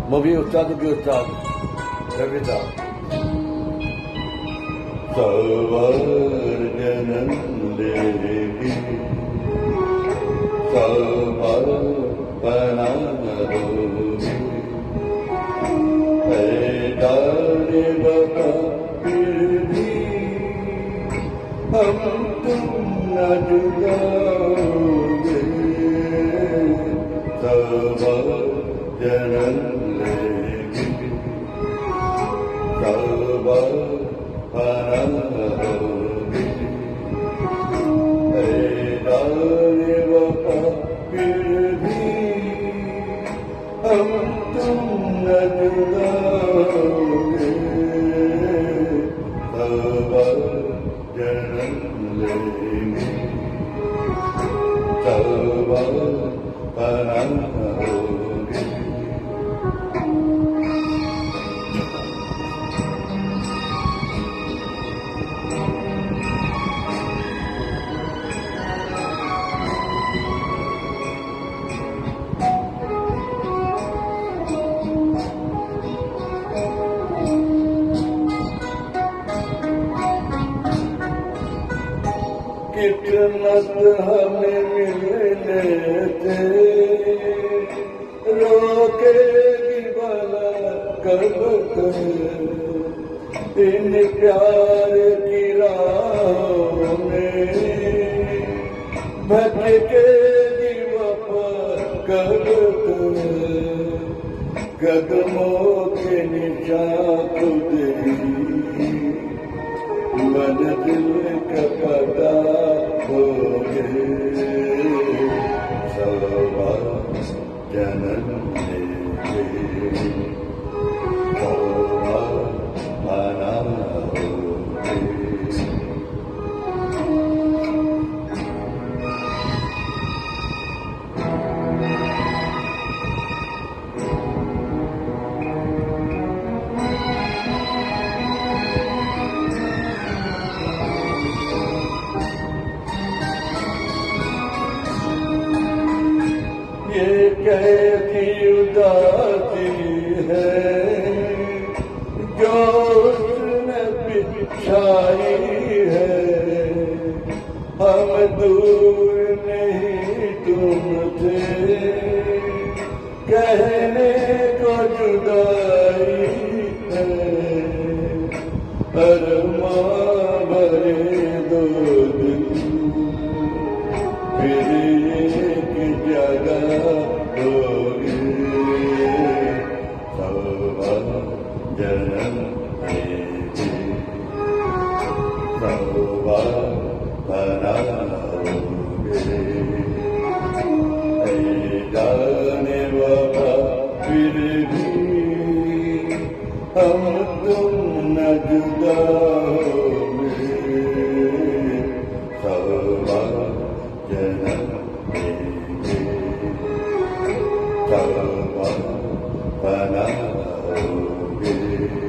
Movie Ustad ki Ustad. Kavita. Savar janam legi, savar panarogi, ऐदारे बता फिर भी हम तुम न जुदा होंगे सब जन्म लेगी सब फना होगी ऐदारे बता फिर भी हम तुम न जुदा होंगे सब जन्म लेंगे सब फना होंगे किस्मत हमें मिलने थे रोकेगी भला कब इन प्यार की राहों में भटकेगी वफा कब कदमों के निशान खुद ही मंजिल का पता होगे सवा जन्म लेंगे सवा फना होगे ये कैसी उदासी है जो उसने बिछाई है हम दूर नहीं तुमसे कहने को जुदाई है अरमां भरे दो दिन फिर एक जगह होगी सब जन्म लेगी सब फना होगे जाने वाला फिर भी हम तुम न जुदा होंगे सब जन्म लेंगे सब फना होगे